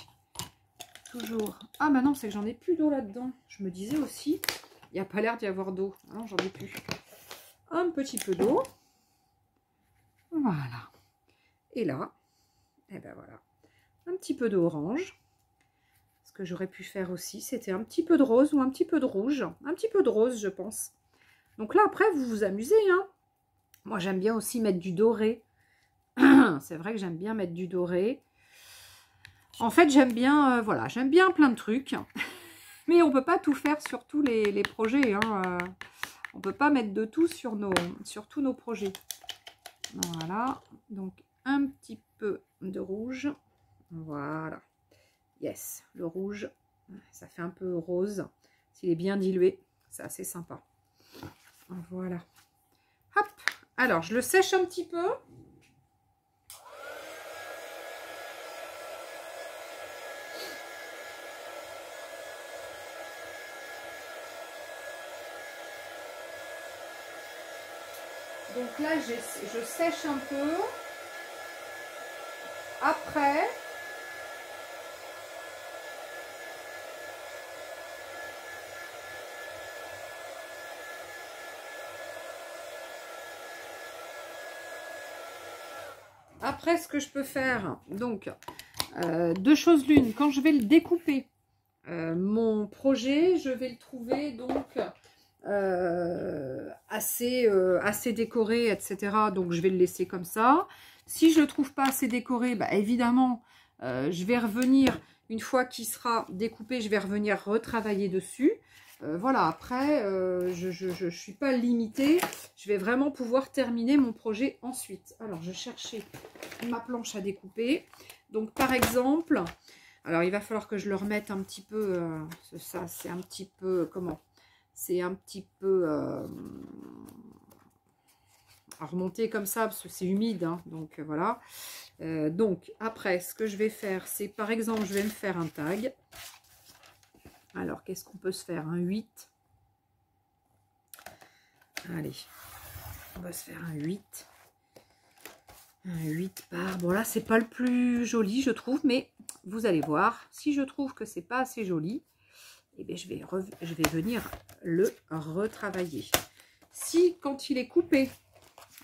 toujours... Ah, bah non, c'est que j'en ai plus d'eau là-dedans. Je me disais aussi, il n'y a pas l'air d'y avoir d'eau. Non, j'en ai plus. Un petit peu d'eau. Voilà. Et là, et ben voilà, un petit peu d'orange. Ce que j'aurais pu faire aussi, c'était un petit peu de rose ou un petit peu de rouge. Un petit peu de rose, je pense. Donc là, après, vous vous amusez, hein. Moi, j'aime bien aussi mettre du doré. C'est vrai que j'aime bien mettre du doré. En fait, j'aime bien, voilà, j'aime bien plein de trucs. Mais on ne peut pas tout faire sur tous les projets, hein. On ne peut pas mettre de tout sur tous nos projets. Voilà, donc un petit peu de rouge. Voilà. Yes, le rouge, ça fait un peu rose. S'il est bien dilué, c'est assez sympa. Voilà. Hop. Alors, je le sèche un petit peu. Donc là, je sèche un peu. Après, ce que je peux faire, donc, deux choses l'une. Quand je vais le découper, mon projet, je vais le trouver donc assez décoré, etc. Donc, je vais le laisser comme ça. Si je ne le trouve pas assez décoré, bah, évidemment, je vais revenir, une fois qu'il sera découpé, je vais revenir retravailler dessus. Voilà, après, je ne suis pas limitée. Je vais vraiment pouvoir terminer mon projet ensuite. Alors, je cherchais ma planche à découper. Donc, par exemple, alors il va falloir que je le remette un petit peu. Ça, c'est un petit peu, comment? C'est un petit peu à remonter comme ça, parce que c'est humide. Hein, donc, voilà. Donc, après, ce que je vais faire, c'est, par exemple, je vais me faire un tag. Alors, qu'est-ce qu'on peut se faire? Un 8. Allez, on va se faire un 8. Un 8 par... Bon, là, c'est pas le plus joli, je trouve, mais vous allez voir. Si je trouve que c'est pas assez joli, eh bien, je vais venir le retravailler. Si, quand il est coupé,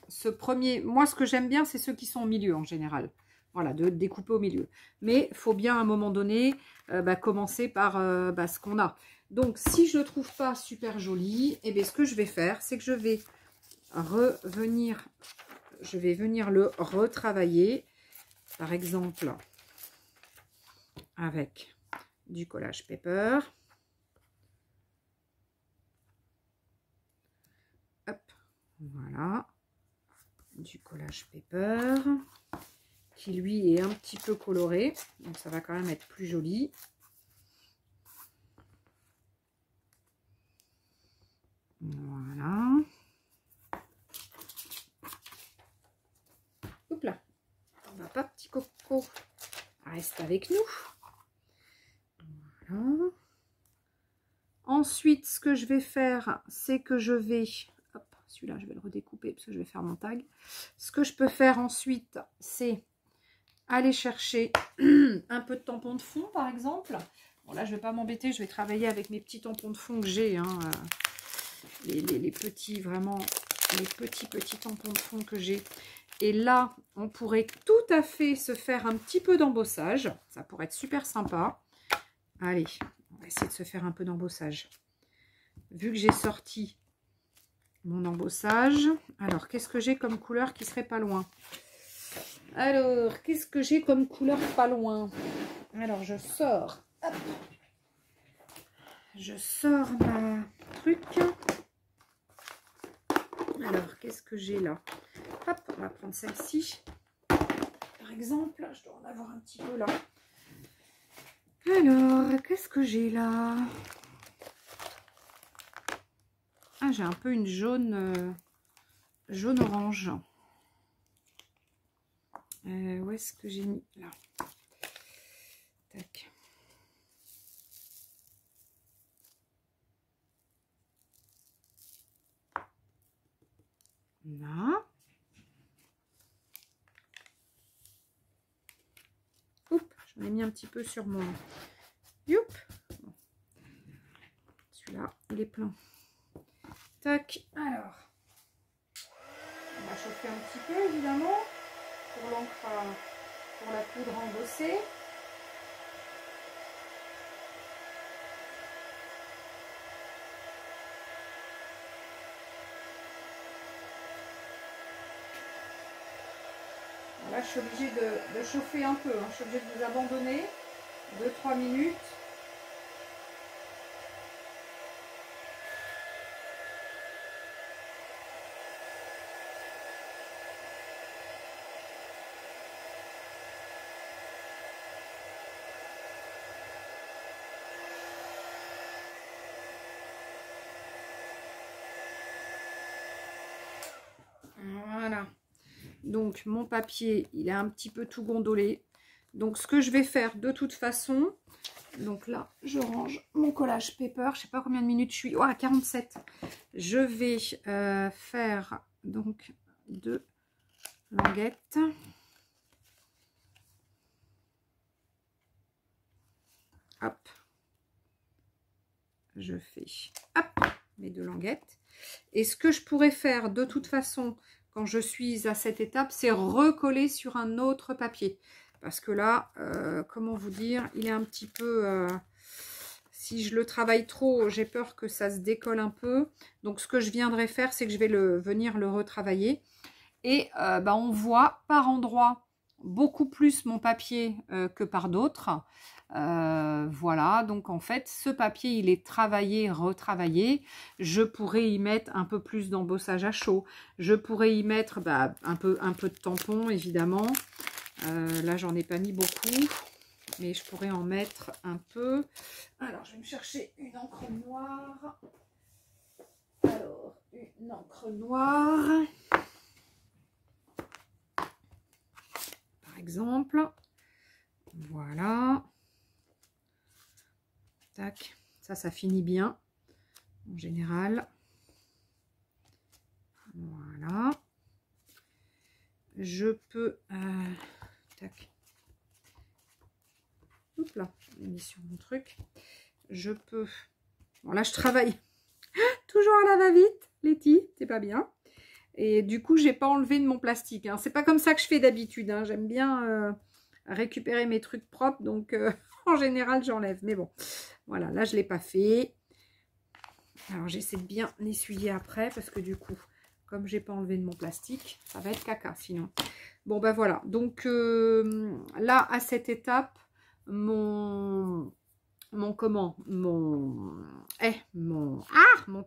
ce premier... Moi, ce que j'aime bien, c'est ceux qui sont au milieu, en général. Voilà, de découper au milieu. Mais il faut bien, à un moment donné, commencer par ce qu'on a. Donc, si je ne trouve pas super joli, eh bien, ce que je vais faire, c'est que je vais venir le retravailler. Par exemple, avec du collage paper. Hop, voilà. Du collage paper. Qui lui est un petit peu coloré, donc ça va quand même être plus joli. Voilà. Hop là. On va pas, petit coco. Reste avec nous. Voilà. Ensuite, ce que je vais faire, c'est que je vais, hop, celui-là, je vais le redécouper parce que je vais faire mon tag. Ce que je peux faire ensuite, c'est aller chercher un peu de tampon de fond, par exemple. Bon, là, je ne vais pas m'embêter, je vais travailler avec mes petits tampons de fond que j'ai. Hein, les petits, vraiment, les petits tampons de fond que j'ai. Et là, on pourrait tout à fait se faire un petit peu d'embossage. Ça pourrait être super sympa. Allez, on va essayer de se faire un peu d'embossage. Vu que j'ai sorti mon embossage. Alors, qu'est-ce que j'ai comme couleur qui serait pas loin? Alors, qu'est-ce que j'ai comme couleur pas loin? Alors, je sors. Hop. Je sors ma truc. Alors, qu'est-ce que j'ai là? Hop, on va prendre celle-ci. Par exemple, je dois en avoir un petit peu là. Alors, qu'est-ce que j'ai là? Ah, j'ai un peu une jaune, jaune-orange. Où est-ce que j'ai mis? Là. Tac. Là. Oups, j'en ai mis un petit peu sur mon... Youp. Bon. Celui-là, il est plein. Tac, alors. On va chauffer un petit peu, évidemment, pour l'encre, pour la poudre embossée. Là, je suis obligée de chauffer un peu. Hein. Je suis obligée de vous abandonner 2-3 minutes. Voilà. Donc, mon papier, il est un petit peu tout gondolé. Donc, ce que je vais faire de toute façon... Donc là, je range mon collage paper. Je sais pas combien de minutes je suis. Oh, à 47. Je vais faire donc 2 languettes. Hop. Je fais hop, mes 2 languettes. Et ce que je pourrais faire de toute façon, quand je suis à cette étape, c'est recoller sur un autre papier. Parce que là, comment vous dire, il est un petit peu... si je le travaille trop, j'ai peur que ça se décolle un peu. Donc, ce que je viendrai faire, c'est que je vais venir le retravailler. Et on voit par endroits beaucoup plus mon papier que par d'autres. Voilà, donc en fait, ce papier, il est travaillé, retravaillé. Je pourrais y mettre un peu plus d'embossage à chaud. Je pourrais y mettre un peu de tampon, évidemment. Là, j'en ai pas mis beaucoup, mais je pourrais en mettre un peu. Alors, je vais me chercher une encre noire. Alors, une encre noire. Par exemple. Voilà. Tac. Ça finit bien. En général. Voilà. Je peux... tac. Oups là, je l'ai mis sur mon truc. Je peux... Bon, là, je travaille toujours à la va-vite, Letty, c'est pas bien. Et du coup, j'ai pas enlevé de mon plastique. Hein. C'est pas comme ça que je fais d'habitude. Hein. J'aime bien récupérer mes trucs propres, donc en général, j'enlève. Mais bon, voilà, là, je l'ai pas fait. Alors, j'essaie de bien essuyer après, parce que du coup, comme j'ai pas enlevé de mon plastique, ça va être caca sinon. Bon, ben voilà. Donc, là, à cette étape, mon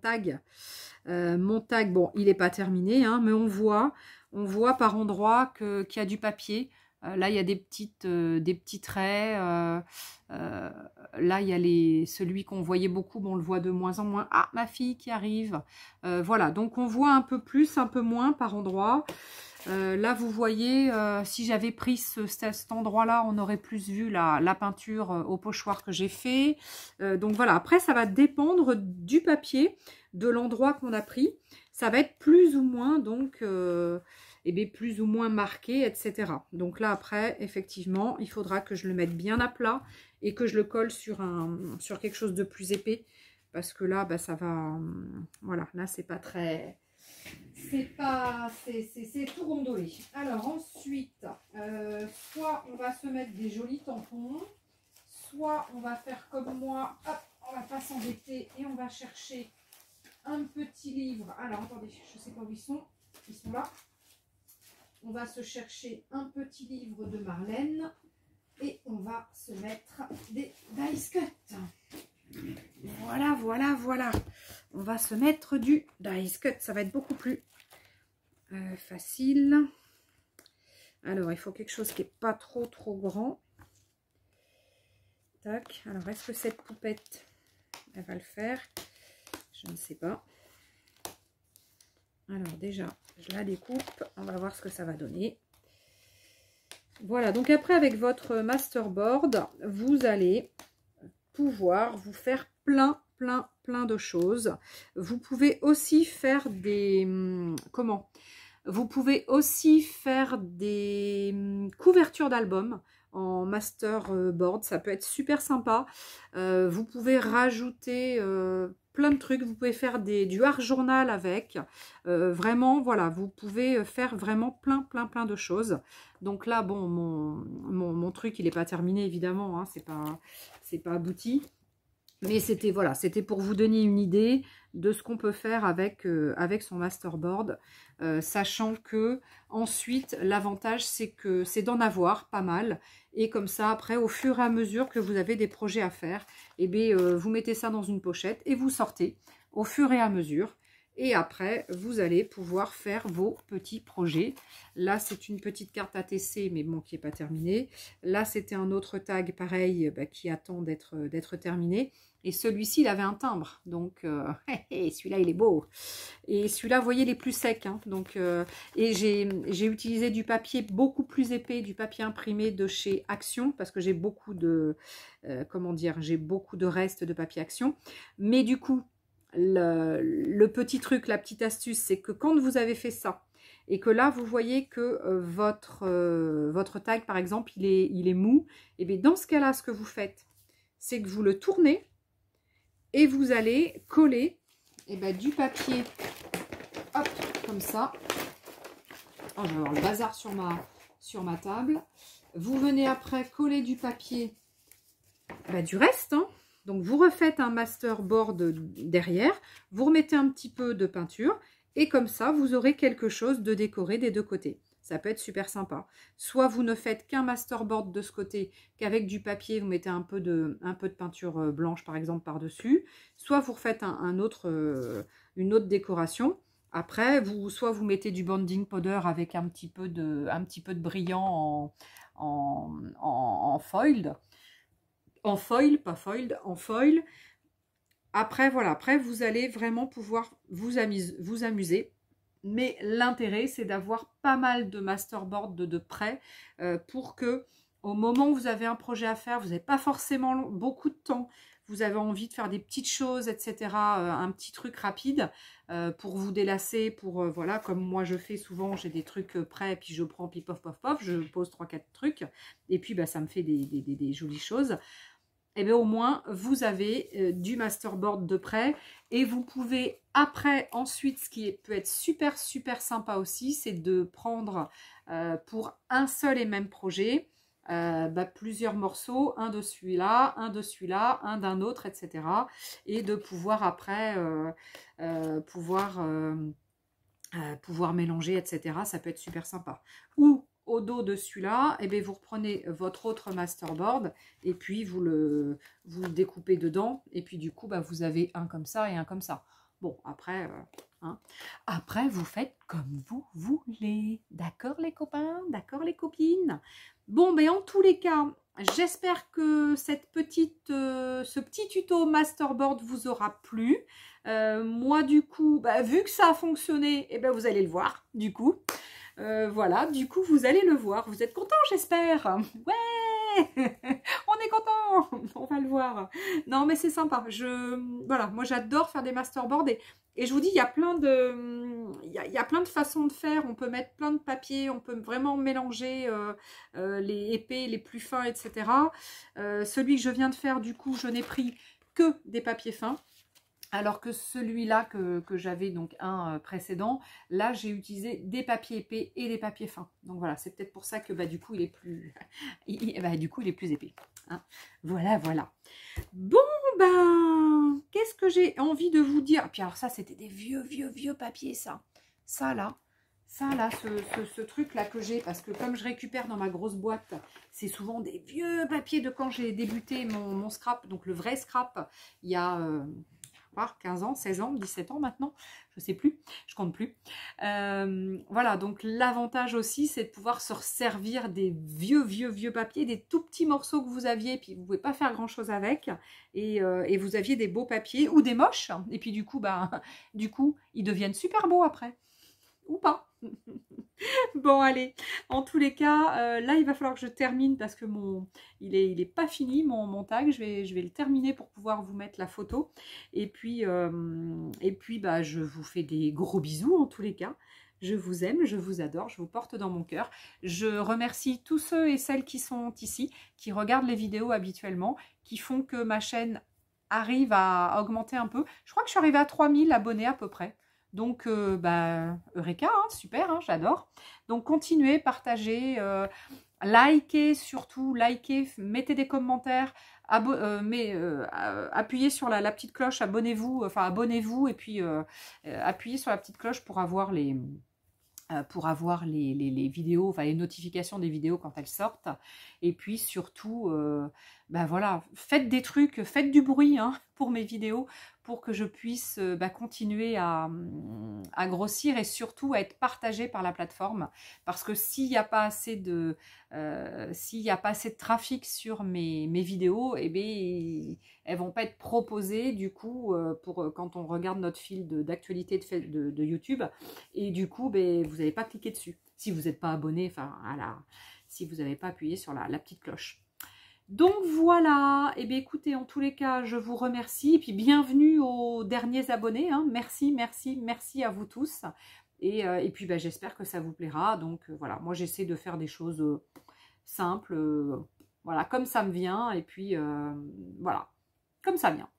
tag. Mon tag, bon, il n'est pas terminé, hein, mais on voit par endroits qu'il y a du papier. Là, il y a des petits traits. Là, il y a celui qu'on voyait beaucoup, mais on le voit de moins en moins. Ah, ma fille qui arrive. Voilà, donc on voit un peu plus, un peu moins par endroit. Là, vous voyez, si j'avais pris cet endroit-là, on aurait plus vu la peinture au pochoir que j'ai fait. Donc voilà, après, ça va dépendre du papier, de l'endroit qu'on a pris. ça va être plus ou moins, donc, plus ou moins marqué, etc. Donc là, après, effectivement, il faudra que je le mette bien à plat et que je le colle sur quelque chose de plus épais. Parce que là, bah, ça va... Voilà, là, c'est pas très... C'est tout gondolé. Alors ensuite, soit on va se mettre des jolis tampons, soit on va faire comme moi, hop, on va pas s'embêter et on va chercher un petit livre. Alors attendez, je sais pas où ils sont là. On va se chercher un petit livre de Marlène et on va se mettre des dice cut. Voilà, voilà, voilà. On va se mettre du dice cut. Ça va être beaucoup plus facile. Alors, il faut quelque chose qui n'est pas trop grand. Tac. Alors, est-ce que cette poupette, elle va le faire? Je ne sais pas. Alors, déjà, je la découpe. On va voir ce que ça va donner. Voilà. Donc, après, avec votre masterboard, vous allez pouvoir vous faire plein de choses. Vous pouvez aussi faire des... Comment? Vous pouvez aussi faire des couvertures d'albums en masterboard. Ça peut être super sympa. Vous pouvez rajouter plein de trucs. Vous pouvez faire du art journal avec. Vraiment, voilà, vous pouvez faire vraiment plein de choses. Donc là, bon, mon truc, il n'est pas terminé, évidemment. Hein, c'est pas abouti. Mais c'était voilà, c'était pour vous donner une idée de ce qu'on peut faire avec, avec son masterboard. Sachant que ensuite, l'avantage, c'est que c'est d'en avoir pas mal. Et comme ça, après, au fur et à mesure que vous avez des projets à faire, eh bien, vous mettez ça dans une pochette et vous sortez au fur et à mesure. Et après, vous allez pouvoir faire vos petits projets. Là, c'est une petite carte ATC, mais bon, qui n'est pas terminée. Là, c'était un autre tag, pareil, bah, qui attend d'être terminé. Et celui-ci, il avait un timbre. Donc, celui-là, il est beau. Et celui-là, vous voyez, il est plus sec. Hein, donc, et j'ai utilisé du papier beaucoup plus épais, du papier imprimé de chez Action, parce que j'ai beaucoup de, comment dire, j'ai beaucoup de restes de papier Action. Mais du coup, le petit truc, la petite astuce, c'est que quand vous avez fait ça, et que là, vous voyez que votre tag, par exemple, il est mou, et bien dans ce cas-là, ce que vous faites, c'est que vous le tournez, et vous allez coller du papier, hop, comme ça. Oh, je vais avoir le bazar sur ma table. Vous venez après coller du papier, du reste, hein. Donc, vous refaites un masterboard derrière, vous remettez un petit peu de peinture et comme ça, vous aurez quelque chose de décoré des deux côtés. Ça peut être super sympa. Soit vous ne faites qu'un masterboard de ce côté, qu'avec du papier, vous mettez un peu de peinture blanche, par exemple, par-dessus. Soit vous refaites une autre décoration. Après, soit vous mettez du bonding powder avec un petit peu de brillant en foiled. En foil, pas foiled, en foil. Après, voilà, après, vous allez vraiment pouvoir vous amuser. Mais l'intérêt, c'est d'avoir pas mal de masterboard de près pour que, au moment où vous avez un projet à faire, vous n'avez pas forcément beaucoup de temps, vous avez envie de faire des petites choses, etc., un petit truc rapide pour vous délasser, pour, voilà, comme moi je fais souvent, j'ai des trucs prêts, puis je prends, puis pof, pof, pof, je pose 3-4 trucs, et puis ça me fait des jolies choses. Et bien au moins, vous avez du masterboard de près et vous pouvez après, ensuite, ce qui peut être super sympa aussi, c'est de prendre pour un seul et même projet plusieurs morceaux, un de celui-là, un d'un autre, etc. Et de pouvoir après pouvoir mélanger, etc. Ça peut être super sympa. Ou au dos de celui-là, vous reprenez votre autre masterboard et puis vous le découpez dedans. Et puis du coup, vous avez un comme ça et un comme ça. Bon, après, après vous faites comme vous voulez. D'accord les copains? D'accord les copines? Bon, en tous les cas, j'espère que ce petit tuto masterboard vous aura plu. Moi, du coup, vu que ça a fonctionné, vous allez le voir, du coup. Voilà, du coup, vous allez le voir. Vous êtes contents, j'espère? Ouais! on est content, on va le voir. Non, mais c'est sympa. Voilà, moi j'adore faire des masterboards et je vous dis, il y a plein de façons de faire. On peut mettre plein de papiers, on peut vraiment mélanger les épais, les plus fins, etc. Celui que je viens de faire, du coup, je n'ai pris que des papiers fins. Alors que celui-là que j'avais donc un précédent, là j'ai utilisé des papiers épais et des papiers fins. Donc voilà, c'est peut-être pour ça que bah, du coup il est plus, du coup il est plus épais. Hein. Voilà, voilà. Bon ben, qu'est-ce que j'ai envie de vous dire? Puis alors ça c'était des vieux papiers ça. Ça là, ce truc-là que j'ai, parce que comme je récupère dans ma grosse boîte, c'est souvent des vieux papiers de quand j'ai débuté mon scrap, donc le vrai scrap, il y a 15 ans, 16 ans, 17 ans maintenant, je ne sais plus, je compte plus. Voilà, donc l'avantage aussi, c'est de pouvoir se servir des vieux papiers, des tout petits morceaux que vous aviez, puis vous ne pouvez pas faire grand-chose avec, et vous aviez des beaux papiers, ou des moches, et puis du coup, ils deviennent super beaux après, ou pas. Bon allez, en tous les cas, là il va falloir que je termine parce que il est pas fini mon tag, je vais le terminer pour pouvoir vous mettre la photo. Et puis je vous fais des gros bisous en tous les cas. Je vous aime, je vous adore, je vous porte dans mon cœur. Je remercie tous ceux et celles qui sont ici, qui regardent les vidéos habituellement, qui font que ma chaîne arrive à augmenter un peu. Je crois que je suis arrivée à 3000 abonnés à peu près. Donc, Eureka, hein, super, hein, j'adore. Donc, continuez, partagez, likez surtout, likez, mettez des commentaires, appuyez sur la petite cloche, abonnez-vous, et puis appuyez sur la petite cloche pour avoir les vidéos, enfin les notifications des vidéos quand elles sortent. Et puis surtout, voilà, faites des trucs, faites du bruit hein, pour mes vidéos, pour que je puisse continuer à grossir et surtout à être partagée par la plateforme. Parce que s'il n'y a pas assez de trafic sur mes vidéos, eh bien, elles vont pas être proposées du coup quand on regarde notre fil d'actualité de YouTube. Et du coup, vous n'allez pas cliquer dessus si vous n'êtes pas abonné, si vous n'avez pas appuyé sur la petite cloche. Donc voilà, et bien écoutez, en tous les cas, je vous remercie. Et puis bienvenue aux derniers abonnés. Hein. Merci à vous tous. Et puis j'espère que ça vous plaira. Donc voilà, moi j'essaie de faire des choses simples, voilà, comme ça me vient. Et puis voilà, comme ça vient.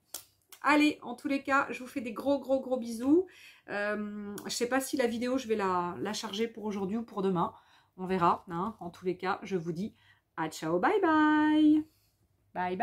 Allez, en tous les cas, je vous fais des gros bisous. Je ne sais pas si la vidéo, je vais la charger pour aujourd'hui ou pour demain. On verra. Hein. En tous les cas, je vous dis à ciao, bye bye. Bye.